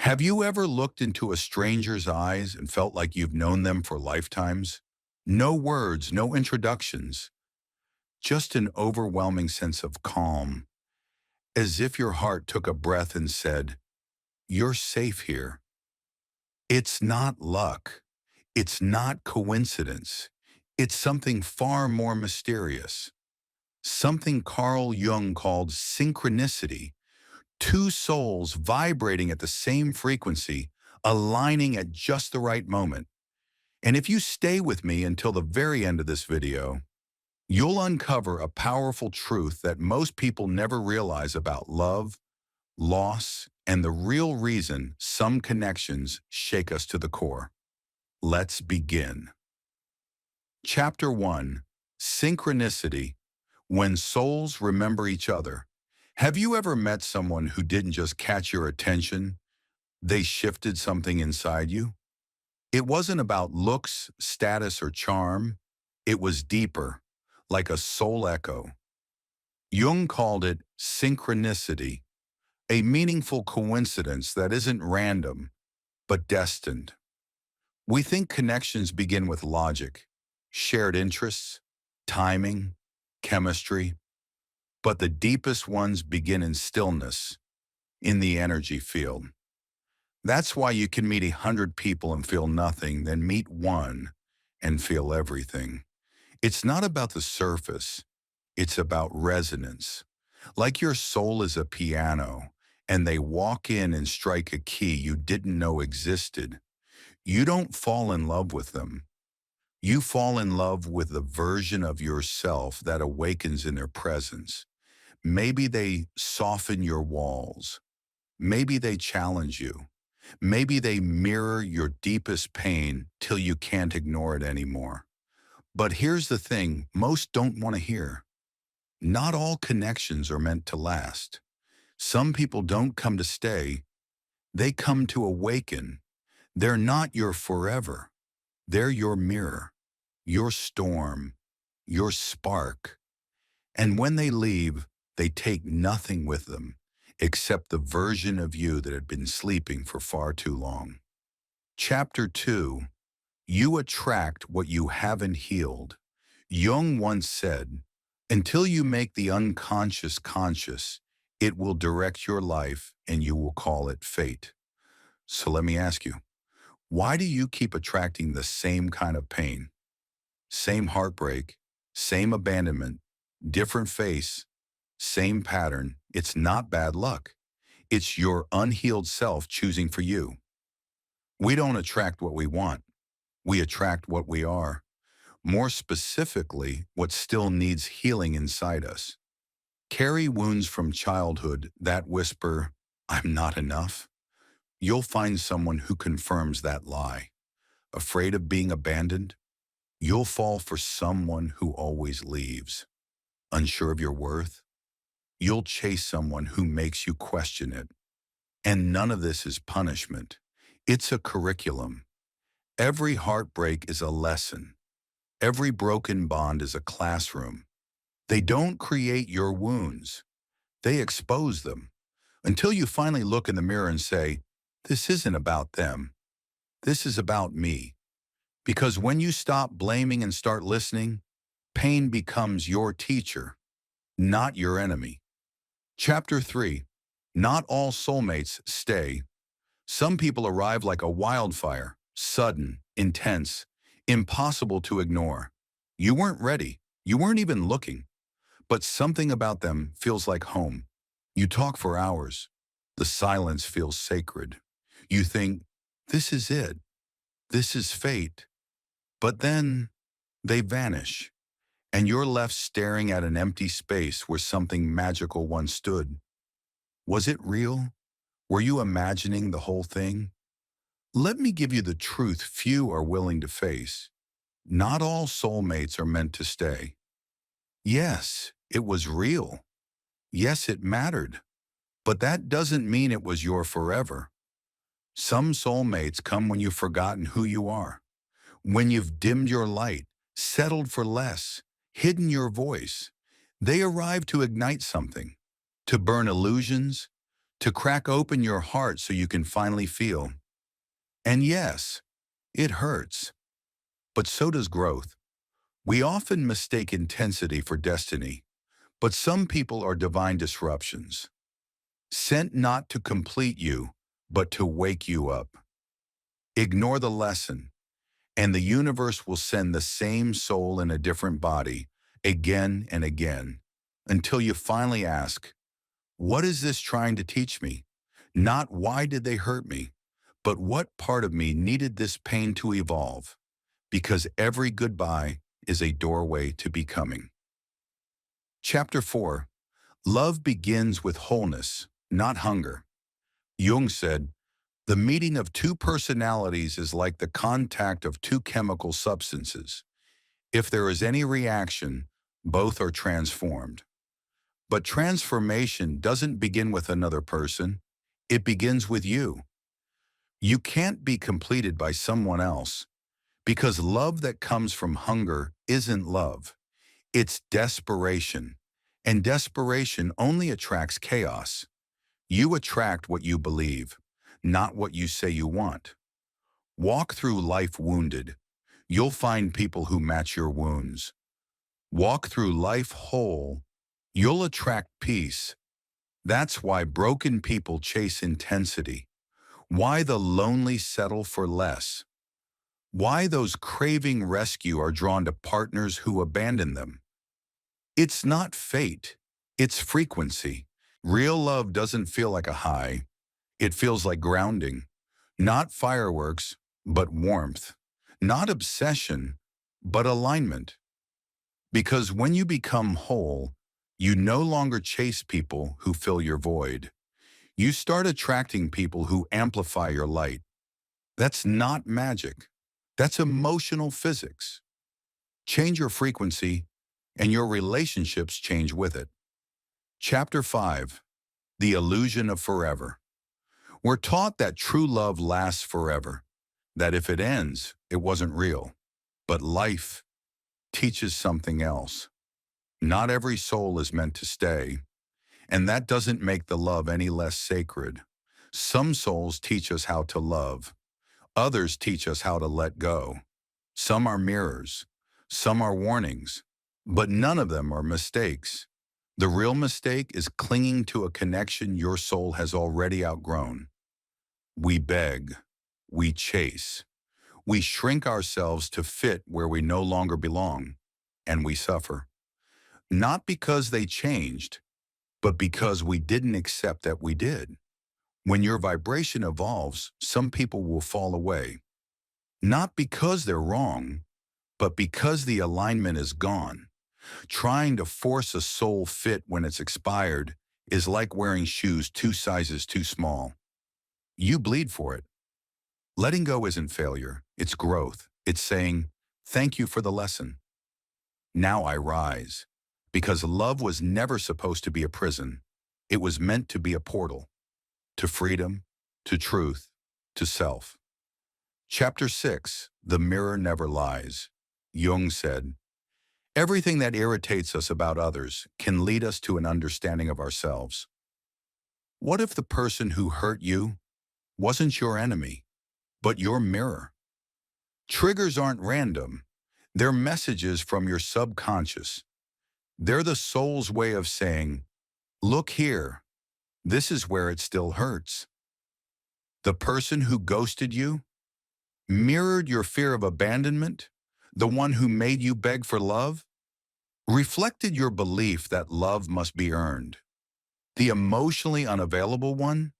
Have you ever looked into a stranger's eyes and felt like you've known them for lifetimes? No words, no introductions, just an overwhelming sense of calm, as if your heart took a breath and said, "You're safe here." It's not luck. It's not coincidence. It's something far more mysterious. Something Carl Jung called synchronicity. Two souls vibrating at the same frequency, aligning at just the right moment. And if you stay with me until the very end of this video, you'll uncover a powerful truth that most people never realize about love, loss, and the real reason some connections shake us to the core. Let's begin. Chapter 1. Synchronicity. When souls remember each other. Have you ever met someone who didn't just catch your attention? They shifted something inside you? It wasn't about looks, status, or charm. It was deeper, like a soul echo. Jung called it synchronicity, a meaningful coincidence that isn't random, but destined. We think connections begin with logic, shared interests, timing, chemistry, but the deepest ones begin in stillness, in the energy field. That's why you can meet 100 people and feel nothing, then meet one and feel everything. It's not about the surface, it's about resonance. Like your soul is a piano, and they walk in and strike a key you didn't know existed. You don't fall in love with them. You fall in love with the version of yourself that awakens in their presence. Maybe they soften your walls. Maybe they challenge you. Maybe they mirror your deepest pain till you can't ignore it anymore. But here's the thing most don't want to hear. Not all connections are meant to last. Some people don't come to stay. They come to awaken. They're not your forever. They're your mirror, your storm, your spark. And when they leave, they take nothing with them except the version of you that had been sleeping for far too long. Chapter 2. You attract what you haven't healed. Jung once said, "Until you make the unconscious conscious, it will direct your life and you will call it fate." So let me ask you, why do you keep attracting the same kind of pain? Same heartbreak, same abandonment, different face, same pattern. It's not bad luck. It's your unhealed self choosing for you. We don't attract what we want. We attract what we are. More specifically, what still needs healing inside us. Carry wounds from childhood that whisper, "I'm not enough." You'll find someone who confirms that lie. Afraid of being abandoned? You'll fall for someone who always leaves. Unsure of your worth? You'll chase someone who makes you question it. And none of this is punishment. It's a curriculum. Every heartbreak is a lesson. Every broken bond is a classroom. They don't create your wounds. They expose them. Until you finally look in the mirror and say, "This isn't about them. This is about me." Because when you stop blaming and start listening, pain becomes your teacher, not your enemy. Chapter 3. Not all soulmates stay. Some people arrive like a wildfire, sudden, intense, impossible to ignore. You weren't ready. You weren't even looking. But something about them feels like home. You talk for hours. The silence feels sacred. You think, this is it. This is fate. But then they vanish, and you're left staring at an empty space where something magical once stood. Was it real? Were you imagining the whole thing? Let me give you the truth few are willing to face. Not all soulmates are meant to stay. Yes, it was real. Yes, it mattered. But that doesn't mean it was your forever. Some soulmates come when you've forgotten who you are, when you've dimmed your light, settled for less, hidden your voice. They arrive to ignite something, to burn illusions, to crack open your heart so you can finally feel. And yes, it hurts, but so does growth. We often mistake intensity for destiny, but some people are divine disruptions, sent not to complete you, but to wake you up. Ignore the lesson, and the universe will send the same soul in a different body again and again until you finally ask, what is this trying to teach me? Not why did they hurt me, but what part of me needed this pain to evolve? Because every goodbye is a doorway to becoming. Chapter 4. Love begins with wholeness, not hunger. Jung said, the meeting of two personalities is like the contact of two chemical substances. If there is any reaction, both are transformed. But transformation doesn't begin with another person. It begins with you. You can't be completed by someone else because love that comes from hunger isn't love. It's desperation. And desperation only attracts chaos. You attract what you believe, not what you say you want. Walk through life wounded. You'll find people who match your wounds. Walk through life whole. You'll attract peace. That's why broken people chase intensity. Why the lonely settle for less. Why those craving rescue are drawn to partners who abandon them. It's not fate. It's frequency. Real love doesn't feel like a high. It feels like grounding. Not fireworks, but warmth. Not obsession, but alignment. Because when you become whole, you no longer chase people who fill your void. You start attracting people who amplify your light. That's not magic. That's emotional physics. Change your frequency, and your relationships change with it. Chapter 5. The Illusion of Forever. We're taught that true love lasts forever, that if it ends, it wasn't real. But life teaches something else. Not every soul is meant to stay, and that doesn't make the love any less sacred. Some souls teach us how to love. Others teach us how to let go. Some are mirrors. Some are warnings. But none of them are mistakes. The real mistake is clinging to a connection your soul has already outgrown. We beg. We chase. We shrink ourselves to fit where we no longer belong, and we suffer. Not because they changed, but because we didn't accept that we did. When your vibration evolves, some people will fall away. Not because they're wrong, but because the alignment is gone. Trying to force a soul fit when it's expired is like wearing shoes 2 sizes too small. You bleed for it. Letting go isn't failure, it's growth. It's saying, thank you for the lesson. Now I rise. Because love was never supposed to be a prison. It was meant to be a portal. To freedom, to truth, to self. Chapter 6. The Mirror Never Lies. Jung said, everything that irritates us about others can lead us to an understanding of ourselves. What if the person who hurt you wasn't your enemy, but your mirror? Triggers aren't random. They're messages from your subconscious. They're the soul's way of saying, look here, this is where it still hurts. The person who ghosted you mirrored your fear of abandonment, the one who made you beg for love, reflected your belief that love must be earned. The emotionally unavailable one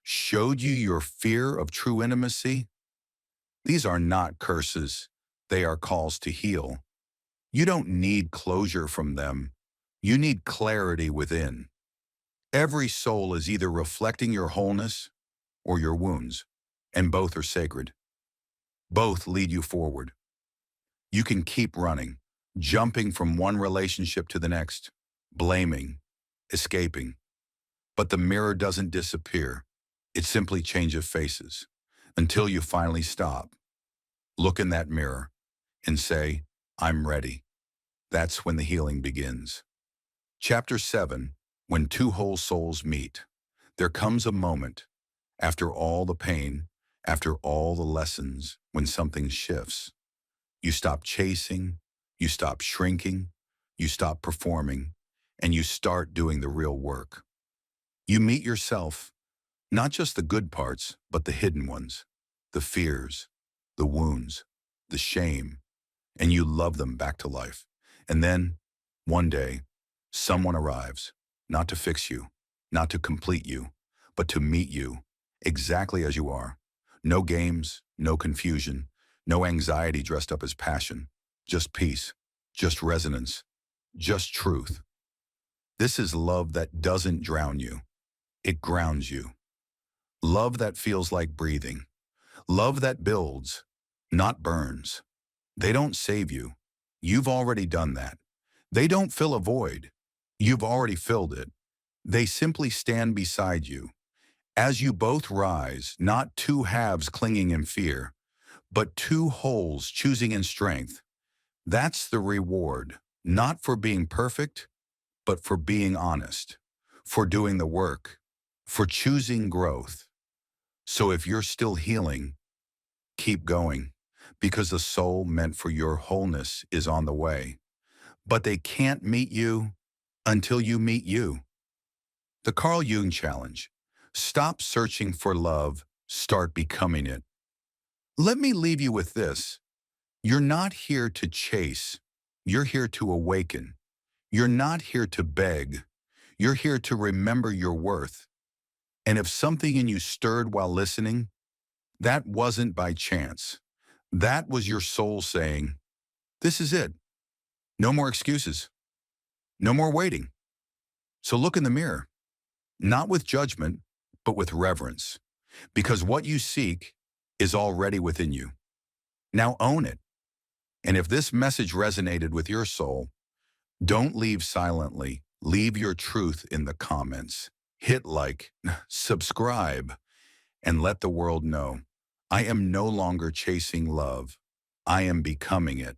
showed you your fear of true intimacy. These are not curses. They are calls to heal. You don't need closure from them. You need clarity within. Every soul is either reflecting your wholeness or your wounds, and both are sacred. Both lead you forward. You can keep running, jumping from one relationship to the next, blaming, escaping. But the mirror doesn't disappear. It simply changes faces until you finally stop. Look in that mirror and say, I'm ready. That's when the healing begins. Chapter 7. When Two Whole Souls Meet. There comes a moment, after all the pain, after all the lessons, when something shifts. You stop chasing, you stop shrinking, you stop performing, and you start doing the real work. You meet yourself, not just the good parts, but the hidden ones, the fears, the wounds, the shame, and you love them back to life. And then, one day, someone arrives, not to fix you, not to complete you, but to meet you exactly as you are. No games, no confusion, no anxiety dressed up as passion, just peace, just resonance, just truth. This is love that doesn't drown you. It grounds you. Love that feels like breathing. Love that builds, not burns. They don't save you. You've already done that. They don't fill a void. You've already filled it. They simply stand beside you. As you both rise, not two halves clinging in fear, but two wholes choosing in strength. That's the reward, not for being perfect, but for being honest, for doing the work, for choosing growth. So if you're still healing, keep going, because the soul meant for your wholeness is on the way. But they can't meet you until you meet you. The Carl Jung challenge. Stop searching for love, start becoming it. Let me leave you with this. You're not here to chase. You're here to awaken. You're not here to beg. You're here to remember your worth. And if something in you stirred while listening, that wasn't by chance. That was your soul saying, this is it. No more excuses. No more waiting. So look in the mirror, not with judgment, but with reverence, because what you seek is already within you. Now own it. And if this message resonated with your soul, don't leave silently. Leave your truth in the comments. Hit like, subscribe, and let the world know I am no longer chasing love. I am becoming it.